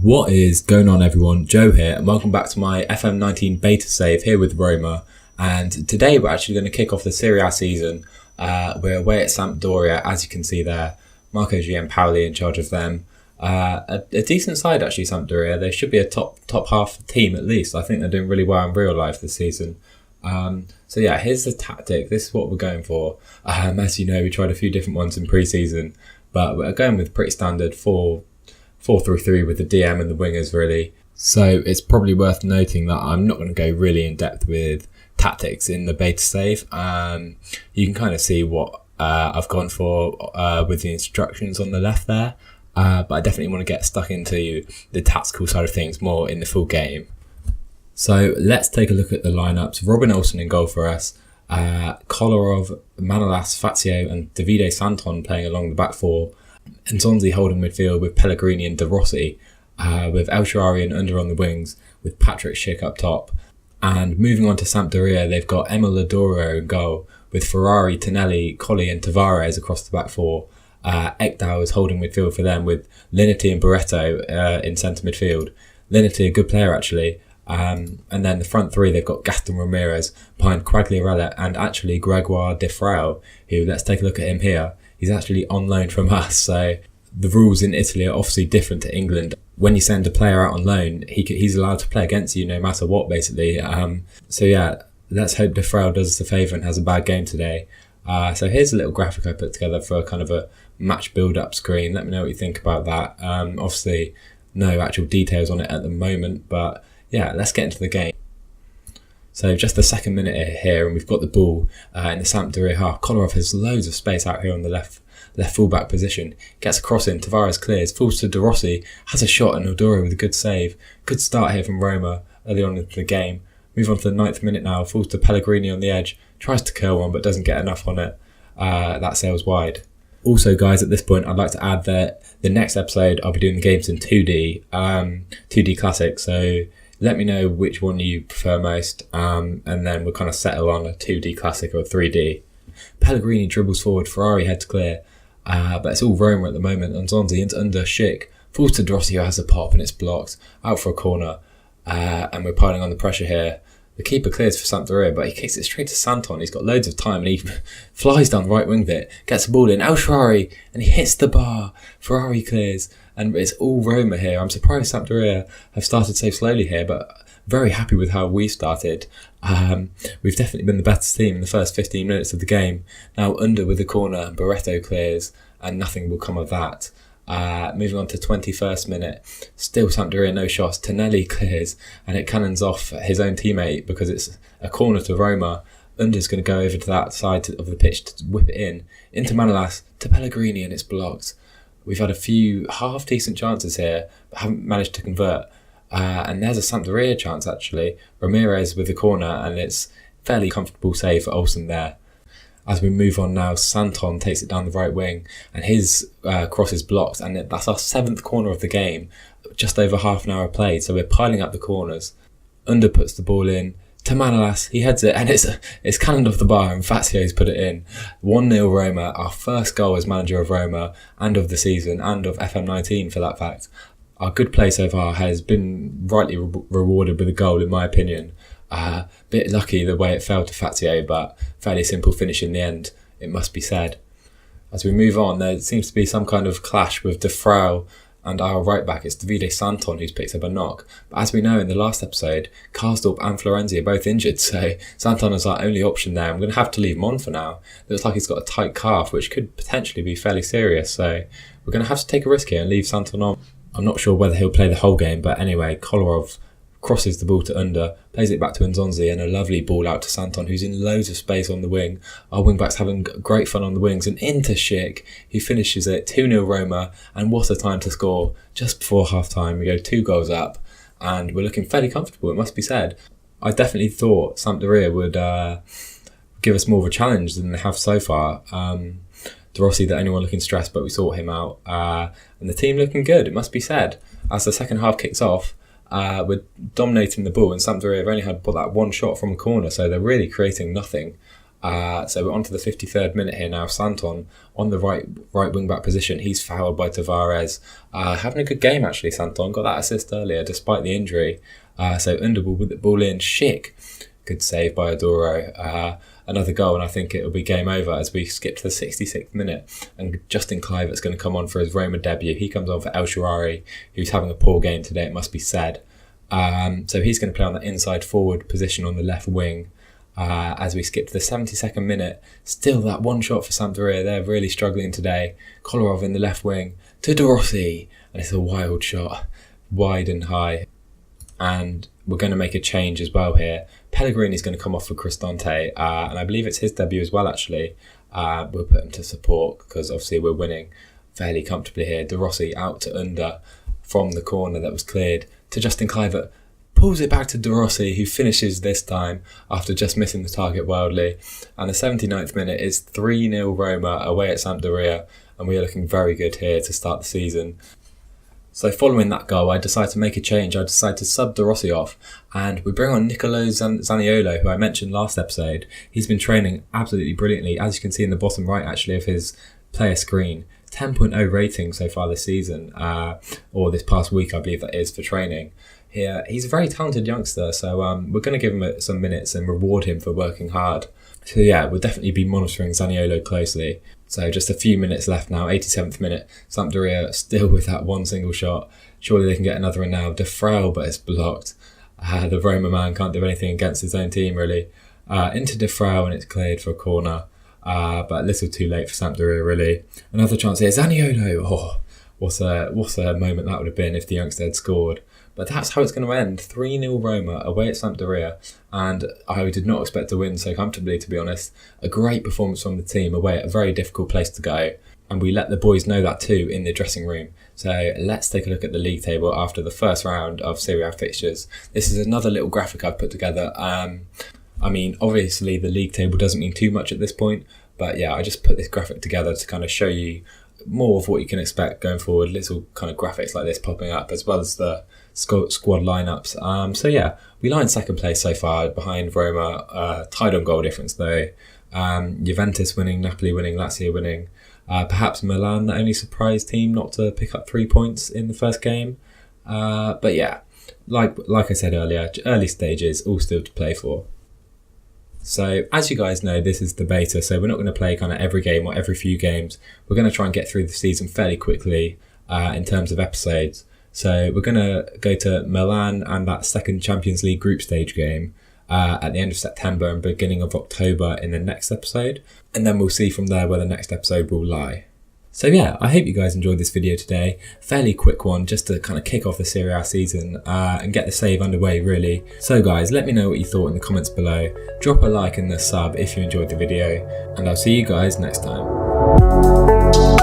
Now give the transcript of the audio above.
What is going on, everyone? Joe here, and welcome back to my FM19 beta save here with Roma. And today we're actually going to kick off the Serie A season. We're away at Sampdoria, as you can see there. Marco Giampaoli in charge of them. A decent side actually, Sampdoria. They should be a top half team at least. I think they're doing really well in real life this season. So yeah, here's the tactic. This is what we're going for. As you know, we tried a few different ones in pre-season, but we're going with pretty standard 4-3-3 with the DM and the wingers really. So it's probably worth noting that I'm not going to go really in depth with tactics in the beta save. You can kind of see what I've gone for with the instructions on the left there. But I definitely want to get stuck into the tactical side of things more in the full game. So let's take a look at the lineups. Robin Olsen in goal for us. Kolarov, Manolas, Fazio and Davide Santon playing along the back four. And Nzonzi holding midfield with Pellegrini and De Rossi, with El Shaarawy and Under on the wings, with Patrick Schick up top. And moving on to Sampdoria, they've got Emil Ladoro in goal, with Ferrari, Tonelli, Colli and Tavares across the back four. Ekdal is holding midfield for them, with Linity and Barreto in centre midfield. Linity, a good player actually. And then the front three, they've got Gaston Ramirez behind Quagliarella and actually Gregoire Defrao, who, let's take a look at him here. He's actually on loan from us, so the rules in Italy are obviously different to England. When you send a player out on loan, he's allowed to play against you no matter what, basically. So yeah, let's hope Defrao does us a favour and has a bad game today. So here's a little graphic I put together for kind of a match build-up screen. Let me know what you think about that. Obviously, no actual details on it at the moment, but yeah, let's get into the game. So just the second minute here, and we've got the ball in the Sampdoria half. Kolarov has loads of space out here on the left fullback position. Gets a cross in, Tavares clears, falls to De Rossi, has a shot, and Odoro with a good save. Good start here from Roma early on in the game. Move on to the 9th minute now, falls to Pellegrini on the edge, tries to curl one but doesn't get enough on it. That sails wide. Also guys, at this point I'd like to add that the next episode I'll be doing the games in 2D Classic, so let me know which one you prefer most, and then we'll kind of settle on a 2D Classic or a 3D. Pellegrini dribbles forward, Ferrari heads clear, but it's all Roma at the moment. Nzonzi into Under, Schick, falls to De Rossi who has a pop and it's blocked, out for a corner, and we're piling on the pressure here. The keeper clears for Sampdoria, but he kicks it straight to Santon. He's got loads of time and he flies down the right wing bit, gets the ball in, El Shaarawy, and he hits the bar. Ferrari clears, and it's all Roma here. I'm surprised Sampdoria have started so slowly here, but very happy with how we started. We've definitely been the better team in the first 15 minutes of the game. Now Under with the corner, Barreto clears, and nothing will come of that. Moving on to 21st minute, still Sampdoria no shots. Tonelli clears and it cannons off his own teammate because it's a corner to Roma. Under's going to go over to that side of the pitch to whip it into Manolas, to Pellegrini, and it's blocked. We've had a few half decent chances here but haven't managed to convert. And there's a Sampdoria chance actually. Ramirez with the corner and it's fairly comfortable save for Olsen there. As we move on now, Santon takes it down the right wing and his cross is blocked, and that's our 7th corner of the game, just over half an hour played, so we're piling up the corners. Under puts the ball in to Manolas, he heads it and it's cannoned off the bar and Fazio's put it in. 1-0 Roma, our first goal as manager of Roma and of the season and of FM19 for that fact. Our good play so far has been rightly rewarded with a goal in my opinion. Bit lucky the way it fell to Fazio, but fairly simple finish in the end, it must be said. As we move on, there seems to be some kind of clash with Defrao and our right back. It's Davide Santon who's picked up a knock. But as we know in the last episode, Karsdorp and Florenzi are both injured, so Santon is our only option there. I'm going to have to leave him on for now. It looks like he's got a tight calf, which could potentially be fairly serious, so we're going to have to take a risk here and leave Santon on. I'm not sure whether he'll play the whole game, but anyway, Kolarov crosses the ball to Under, plays it back to Nzonzi, and a lovely ball out to Santon, who's in loads of space on the wing. Our wing-backs having great fun on the wings, and into Schick, who finishes it 2-0 Roma, and what a time to score. Just before half-time, we go 2 goals up, and we're looking fairly comfortable, it must be said. I definitely thought Sampdoria would give us more of a challenge than they have so far. De Rossi, the only one looking stressed, but we sorted him out. And the team looking good, it must be said. As the second half kicks off, we're dominating the ball, and Sampdoria have only had that one shot from a corner, so they're really creating nothing. So we're on to the 53rd minute here now. Santon on the right wing back position. He's fouled by Tavares. Having a good game actually, Santon. Got that assist earlier despite the injury. So Underball with the ball in. Schick. Good save by Adoro. Another goal, and I think it'll be game over as we skip to the 66th minute. And Justin Kluivert's going to come on for his Roma debut. He comes on for El Shaarawy, who's having a poor game today, it must be said. So he's going to play on the inside forward position on the left wing. As we skip to the 72nd minute, still that one shot for Sampdoria. They're really struggling today. Kolarov in the left wing to De Rossi, and it's a wild shot, wide and high. And we're going to make a change as well here. Pellegrini's going to come off for Cristante, and I believe it's his debut as well actually. We'll put him to support because obviously we're winning fairly comfortably here. De Rossi out to Under from the corner that was cleared to Justin Kluivert. Pulls it back to De Rossi, who finishes this time after just missing the target wildly. And the 79th minute is 3-0 Roma away at Sampdoria, and we are looking very good here to start the season. So following that goal, I decided to make a change. I decided to sub De Rossi off, and we bring on Nicolo Zaniolo, who I mentioned last episode. He's been training absolutely brilliantly, as you can see in the bottom right actually of his player screen. 10.0 rating so far this season, or this past week I believe that is for training. Here, he's a very talented youngster, so we're going to give him some minutes and reward him for working hard. So yeah, we'll definitely be monitoring Zaniolo closely. So just a few minutes left now, 87th minute. Sampdoria still with that one single shot. Surely they can get another one now. De Frel, but it's blocked. The Roma man can't do anything against his own team really. Into De Frel, and it's cleared for a corner. But a little too late for Sampdoria really. Another chance here, Zaniolo. Oh, what a moment that would have been if the youngster had scored. But that's how it's going to end. 3-0 Roma away at Sampdoria. And I did not expect to win so comfortably, to be honest. A great performance from the team away at a very difficult place to go. And we let the boys know that too in the dressing room. So let's take a look at the league table after the first round of Serie A fixtures. This is another little graphic I've put together. I mean, obviously the league table doesn't mean too much at this point. But yeah, I just put this graphic together to kind of show you more of what you can expect going forward. Little kind of graphics like this popping up, as well as the squad lineups. So yeah, we lie in second place so far behind Roma, tied on goal difference though. Juventus winning, Napoli winning, Lazio winning. Perhaps Milan, the only surprise team not to pick up 3 points in the first game. But yeah, like I said earlier, early stages, all still to play for. So as you guys know, this is the beta, so we're not going to play kind of every game or every few games. We're going to try and get through the season fairly quickly in terms of episodes. So we're going to go to Milan and that second Champions League group stage game at the end of September and beginning of October in the next episode. And then we'll see from there where the next episode will lie. So yeah, I hope you guys enjoyed this video today. Fairly quick one just to kind of kick off the Serie A season and get the save underway really. So guys, let me know what you thought in the comments below. Drop a like and a sub if you enjoyed the video, and I'll see you guys next time.